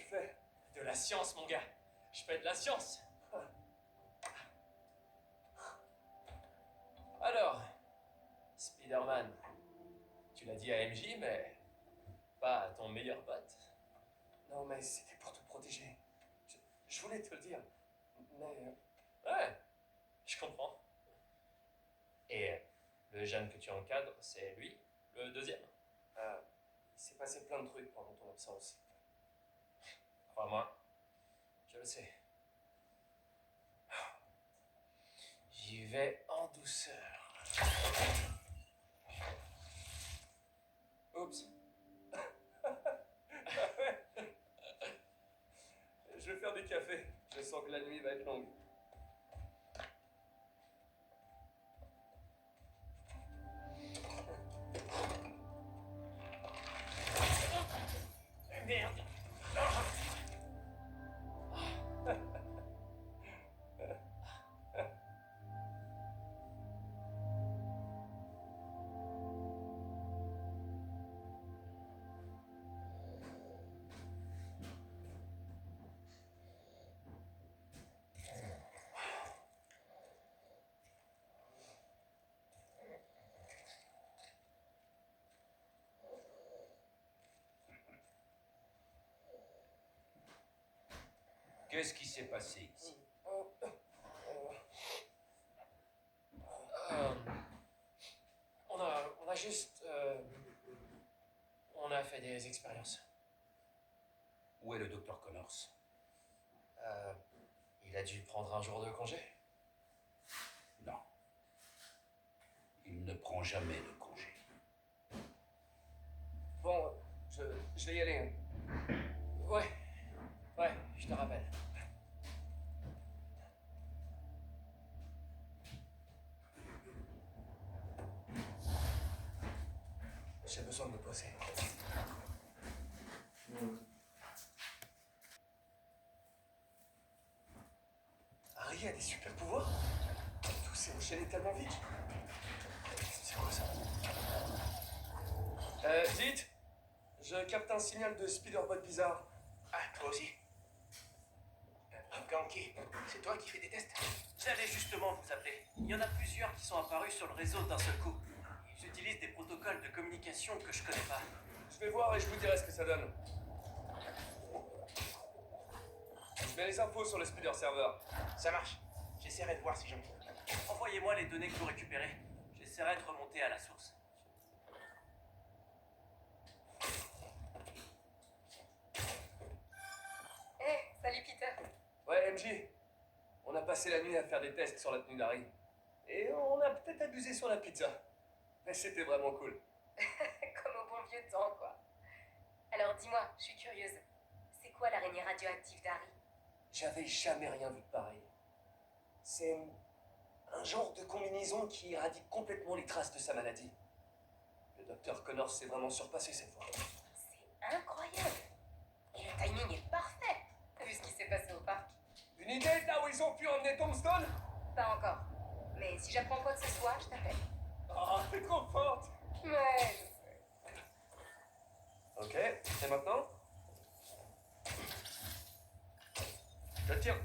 fais? De la science, mon gars. Je fais de la science. Alors, Spider-Man, tu l'as dit à MJ, mais pas à ton meilleur pote. Non, mais c'était pour te protéger. Je voulais te le dire, mais... Ouais, je comprends. Et le jeune que tu encadres, c'est lui, le deuxième. Il s'est passé plein de trucs pendant ton absence. Crois-moi, je le sais. J'y vais en douceur. Oups. Je vais faire du café. Je sens que la nuit va être longue. Merde. Qu'est-ce qui s'est passé ici? On a juste... on a fait des expériences. Où est le docteur Connors? Il a dû prendre un jour de congé. Non. Il ne prend jamais de congé. Bon, je vais y aller. Hein. Ouais, je te rappelle. J'ai besoin de me poser. Harry a des super pouvoirs? Tout s'est enchaîné tellement vite. C'est quoi ça? Dites, je capte un signal de Spider-Bot bizarre. Ah, toi aussi? Ganke, c'est toi qui fais des tests? J'allais justement vous appeler. Il y en a plusieurs qui sont apparus sur le réseau d'un seul coup. Ils utilisent des protocoles de communication que je connais pas. Je vais voir et je vous dirai ce que ça donne. Je mets les infos sur le Spider Server. Ça marche. J'essaierai de voir si j'en trouve. Envoyez-moi les données que vous récupérez. J'essaierai de remonter à la source. Hey, salut Peter. Ouais, MJ. On a passé la nuit à faire des tests sur la tenue d'Harry. Et on a peut-être abusé sur la pizza. Mais c'était vraiment cool. Comme au bon vieux temps, quoi. Alors dis-moi, je suis curieuse. C'est quoi l'araignée radioactive d'Harry? J'avais jamais rien vu de pareil. C'est un genre de combinaison qui éradique complètement les traces de sa maladie. Le docteur Connors s'est vraiment surpassé cette fois. C'est incroyable. Et le timing est parfait, vu ce qui s'est passé au parc. Une idée de là où ils ont pu emmener Tombstone? Pas encore. Mais si j'apprends quoi que ce soit, je t'appelle. Oh, t'es trop forte! Ouais, je sais. Ok, et maintenant? Je tire.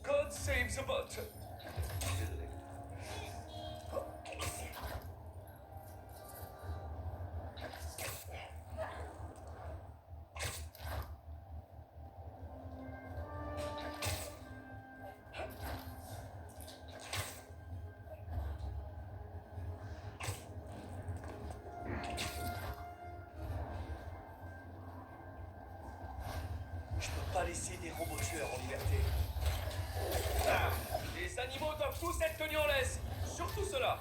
God save the bot! Désolé. Je peux pas laisser des robots tueurs en liberté. Ah, les animaux doivent tous être tenus en laisse, surtout ceux-là.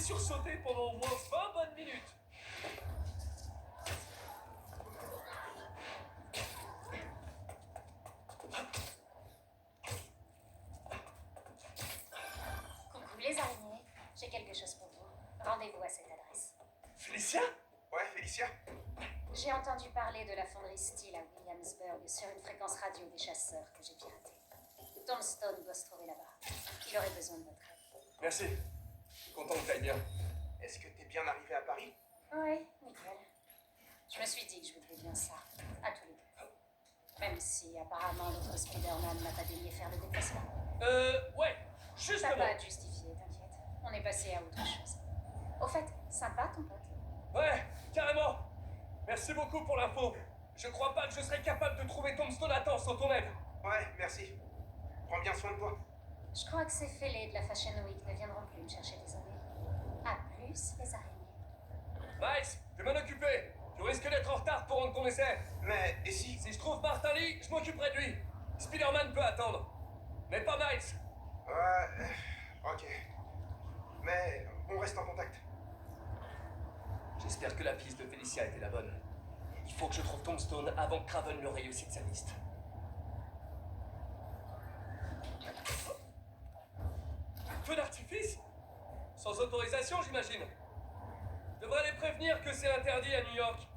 sursauté pendant au moins 20 bonnes minutes. Coucou les araignées, j'ai quelque chose pour vous. Rendez-vous à cette adresse. Félicia? Ouais, Félicia? J'ai entendu parler de la fonderie Steel à Williamsburg sur une fréquence radio des chasseurs que j'ai piratée. Tombstone doit se trouver là-bas. Il aurait besoin de votre aide. Merci. Content que t'ailles bien. Est-ce que t'es bien arrivé à Paris? Oui, nickel. Je me suis dit que je voudrais bien ça, à tous les deux. Même si apparemment notre Spider-Man n'a pas daigné faire le déplacement. Ouais, Ça justement. va être justifié, t'inquiète. On est passé à autre chose. Au fait, sympa ton pote. Ouais, carrément. Merci beaucoup pour l'info. Je crois pas que je serais capable de trouver Tombstone à temps sans ton aide. Ouais, merci. Prends bien soin de toi. Je crois que ces fêlés de la Fashion Week ne viendront plus me chercher désormais. À plus, les araignées. Miles, je vais m'en occuper. Tu risques d'être en retard pour rendre ton essai. Mais, et si? Si je trouve Martin Lee, je m'occuperai de lui. Spider-Man peut attendre. Mais pas Miles. Ouais, ok. Mais, on reste en contact. J'espère que la piste de Félicia était la bonne. Il faut que je trouve Tombstone avant que Craven le raye aussi de sa liste. Feu d'artifice? Sans autorisation, j'imagine. Je devrais les prévenir que c'est interdit à New York.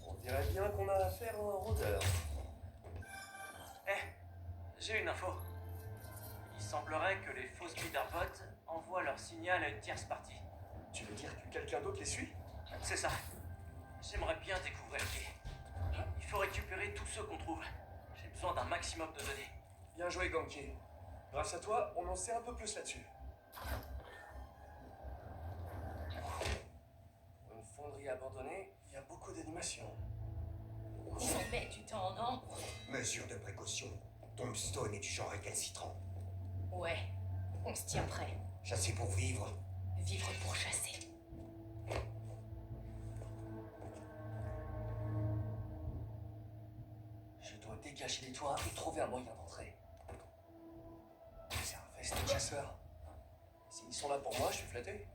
On dirait bien qu'on a affaire à un rôdeur. J'ai une info. Il semblerait que les faux Spider-Bots envoient leur signal à une tierce partie. Tu veux dire que quelqu'un d'autre les suit? C'est ça. J'aimerais bien découvrir qui. Il faut récupérer tous ceux qu'on trouve. J'ai besoin d'un maximum de données. Bien joué, Ganke. Grâce à toi, on en sait un peu plus là-dessus. Une fonderie abandonnée, il y a beaucoup d'animation. Ça met du temps, non? Mesure de précaution. Tombstone est du genre récalcitrant. Ouais, on se tient prêt. Chasser pour vivre. Vivre pour chasser. Je dois dégager les toits et trouver un moyen d'entrer. C'est un festin de chasseurs. S'ils sont là pour moi, je suis flatté.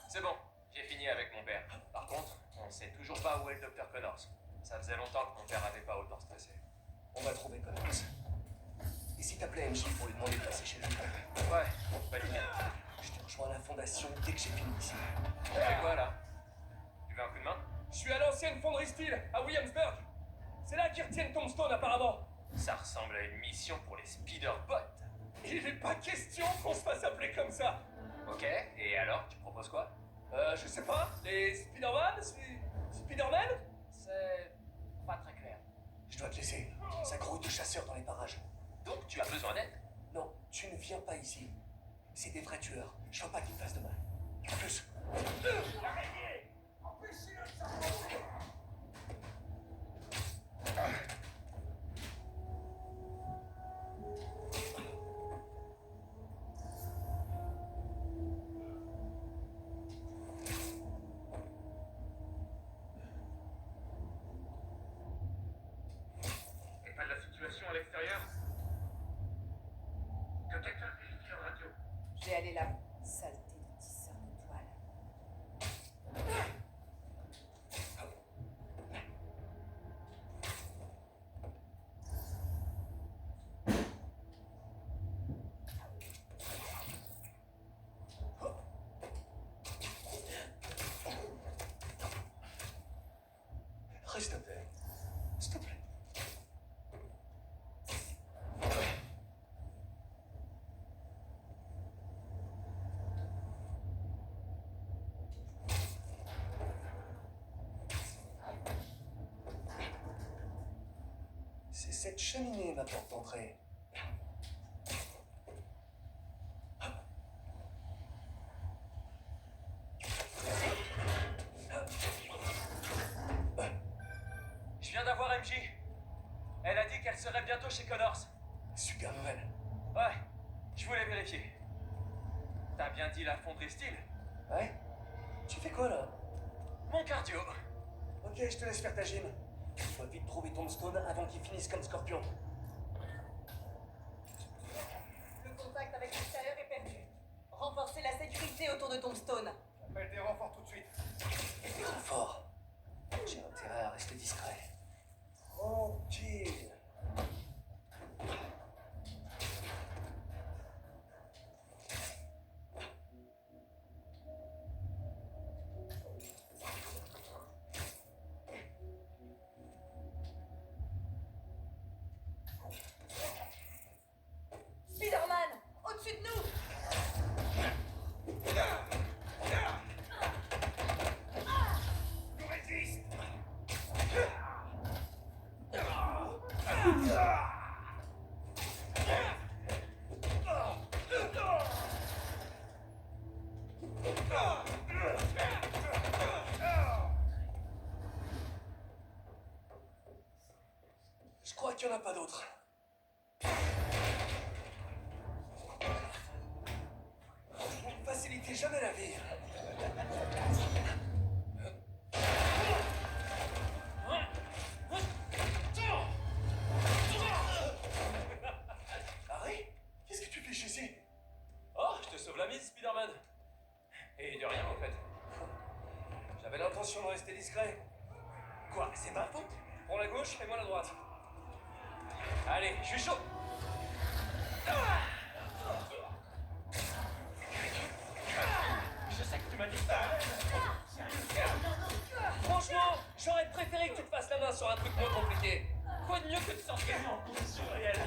C'est bon, j'ai fini avec mon père. Par contre, on sait toujours pas où est le docteur Connors. Ça faisait longtemps que mon père avait pas autant stressé. On va trouver Connors. Et si t'appelais MJ pour lui demander de passer chez lui? Ouais, pas l'idée. Je te rejoins à la fondation dès que j'ai fini ici. Tu fais quoi là? Tu veux un coup de main? Je suis à l'ancienne fonderie Steel, à Williamsburg. C'est là qu'ils retiennent Tombstone apparemment. Ça ressemble à une mission pour les Spider-Bots. Il n'est pas question qu'on se fasse appeler comme ça. Ok, et alors, tu proposes quoi? Je sais pas, les Spider-Man, Spider-Man? C'est pas très clair. Je dois te laisser. Ça grouille de chasseurs dans les parages. Donc tu as besoin d'aide? Non, tu ne viens pas ici. C'est des vrais tueurs. Je veux pas qu'ils me fassent de mal. À plus. Et pas de la situation à l'extérieur? Que quelqu'un vérifie la radio. Je vais aller là. Saleté de tisseur de toile. Reste en paix. S'il te plaît. C'est cette cheminée ma porte d'entrée. Je viens d'avoir MJ. Elle a dit qu'elle serait bientôt chez Connors. Super. super nouvelle. Ouais, je voulais vérifier. T'as bien dit la fonderie style? Ouais? Tu fais quoi là? Mon cardio. Ok, je te laisse faire ta gym. Il faut vite trouver Tombstone avant qu'il finisse comme Scorpion. Le contact avec l'extérieur est perdu. Renforcez la sécurité autour de Tombstone. Appelle des renforts tout de suite. Trop fort. J'ai intérêt à rester discret. Tranquille. Spider-Man, au-dessus de nous! Je résiste. Je crois qu'il n'y en a pas d'autres. Vous ne facilitez jamais la vie. Harry? Qu'est-ce que tu fais ici? Oh, je te sauve la mise, Spider-Man. Et de rien, en fait. J'avais l'intention de rester discret. Quoi, c'est ma faute? Prends la gauche et moi la droite. Allez, je suis chaud. Je sais que tu m'as dit ça. Franchement, j'aurais préféré que tu te fasses la main sur un truc moins compliqué. Quoi de mieux que de s'entraîner en conditions réelles?